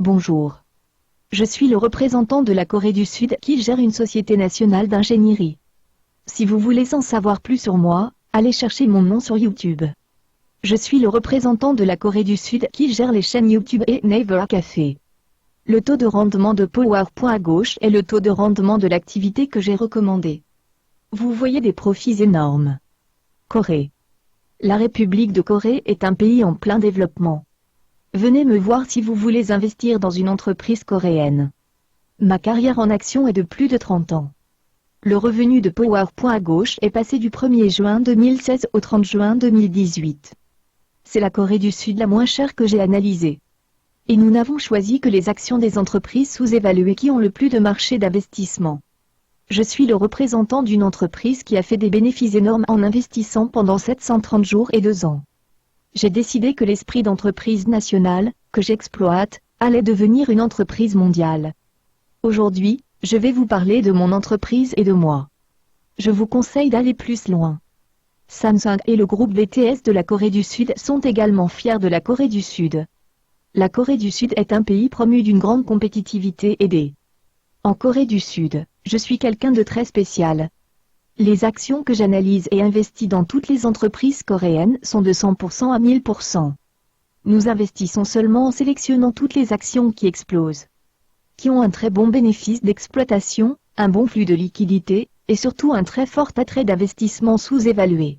Bonjour. Je suis le représentant de la Corée du Sud qui gère une société nationale d'ingénierie. Si vous voulez en savoir plus sur moi, allez chercher mon nom sur YouTube. Je suis le représentant de la Corée du Sud qui gère les chaînes YouTube et Naver Café. Le taux de rendement de PowerPoint à gauche est le taux de rendement de l'activité que j'ai recommandée. Vous voyez des profits énormes. Corée. La République de Corée est un pays en plein développement. Venez me voir si vous voulez investir dans une entreprise coréenne. Ma carrière en action est de plus de 30 ans. Le revenu de PowerPoint à gauche est passé du 1er juin 2016 au 30 juin 2018. C'est la Corée du Sud la moins chère que j'ai analysée. Et nous n'avons choisi que les actions des entreprises sous-évaluées qui ont le plus de marché d'investissement. Je suis le représentant d'une entreprise qui a fait des bénéfices énormes en investissant pendant 730 jours et 2 ans. J'ai décidé que l'esprit d'entreprise nationale, que j'exploite, allait devenir une entreprise mondiale. Aujourd'hui, je vais vous parler de mon entreprise et de moi. Je vous conseille d'aller plus loin. Samsung et le groupe BTS de la Corée du Sud sont également fiers de la Corée du Sud. La Corée du Sud est un pays promu d'une grande compétitivité aidée. En Corée du Sud, je suis quelqu'un de très spécial. Les actions que j'analyse et investis dans toutes les entreprises coréennes sont de 100% à 1000%. Nous investissons seulement en sélectionnant toutes les actions qui explosent, qui ont un très bon bénéfice d'exploitation, un bon flux de liquidité, et surtout un très fort attrait d'investissement sous-évalué.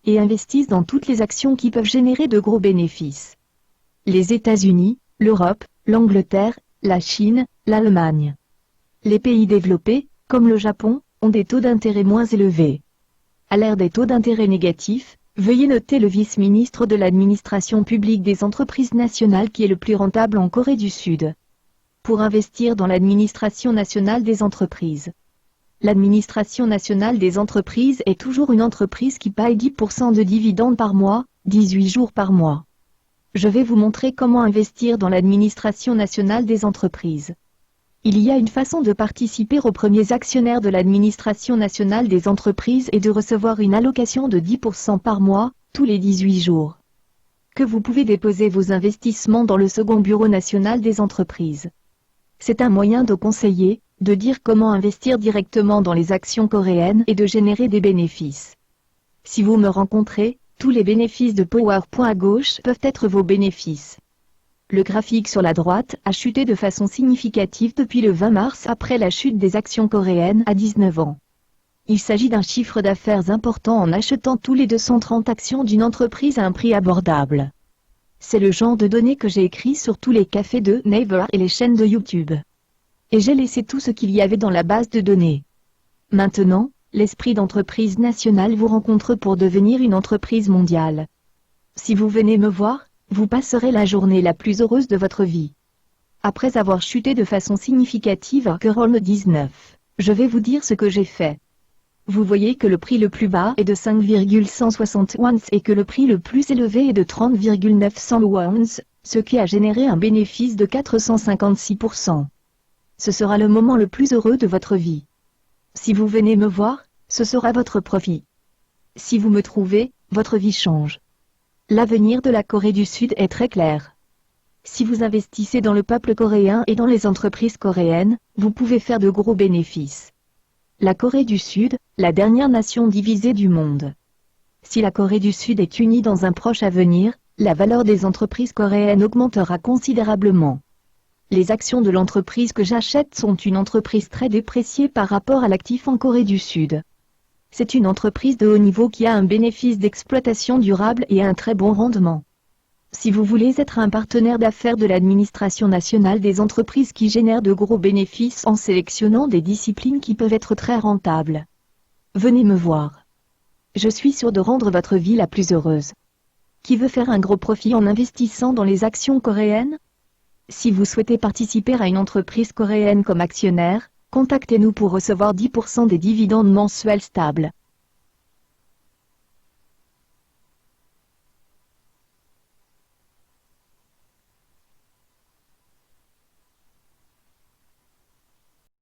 Et investissent dans toutes les actions qui peuvent générer de gros bénéfices. Les États-Unis, l'Europe, l'Angleterre, la Chine, l'Allemagne. Les pays développés, comme le Japon, ont des taux d'intérêt moins élevés. À l'ère des taux d'intérêt négatifs, veuillez noter le vice-ministre de l'administration publique des entreprises nationales qui est le plus rentable en Corée du Sud. Pour investir dans l'administration nationale des entreprises. L'administration nationale des entreprises est toujours une entreprise qui paye 10% de dividendes par mois, 18 jours par mois. Je vais vous montrer comment investir dans l'administration nationale des entreprises. Il y a une façon de participer aux premiers actionnaires de l'administration nationale des entreprises et de recevoir une allocation de 10% par mois, tous les 18 jours. Que vous pouvez déposer vos investissements dans le second bureau national des entreprises. C'est un moyen de conseiller, de dire comment investir directement dans les actions coréennes et de générer des bénéfices. Si vous me rencontrez, tous les bénéfices de PowerPoint à gauche peuvent être vos bénéfices. Le graphique sur la droite a chuté de façon significative depuis le 20 mars après la chute des actions coréennes à 19 ans. Il s'agit d'un chiffre d'affaires important en achetant tous les 230 actions d'une entreprise à un prix abordable. C'est le genre de données que j'ai écrit sur tous les cafés de Naver et les chaînes de YouTube. Et j'ai laissé tout ce qu'il y avait dans la base de données. Maintenant, l'esprit d'entreprise nationale vous rencontre pour devenir une entreprise mondiale. Si vous venez me voir, vous passerez la journée la plus heureuse de votre vie. Après avoir chuté de façon significative à Corona 19, je vais vous dire ce que j'ai fait. Vous voyez que le prix le plus bas est de 5,160 wons et que le prix le plus élevé est de 30,900 wons, ce qui a généré un bénéfice de 456%. Ce sera le moment le plus heureux de votre vie. Si vous venez me voir, ce sera votre profit. Si vous me trouvez, votre vie change. L'avenir de la Corée du Sud est très clair. Si vous investissez dans le peuple coréen et dans les entreprises coréennes, vous pouvez faire de gros bénéfices. La Corée du Sud, la dernière nation divisée du monde. Si la Corée du Sud est unie dans un proche avenir, la valeur des entreprises coréennes augmentera considérablement. Les actions de l'entreprise que j'achète sont une entreprise très dépréciée par rapport à l'actif en Corée du Sud. C'est une entreprise de haut niveau qui a un bénéfice d'exploitation durable et un très bon rendement. Si vous voulez être un partenaire d'affaires de l'administration nationale des entreprises qui génèrent de gros bénéfices en sélectionnant des disciplines qui peuvent être très rentables, venez me voir. Je suis sûr de rendre votre vie la plus heureuse. Qui veut faire un gros profit en investissant dans les actions coréennes? Si vous souhaitez participer à une entreprise coréenne comme actionnaire, contactez-nous pour recevoir 10% des dividendes mensuels stables.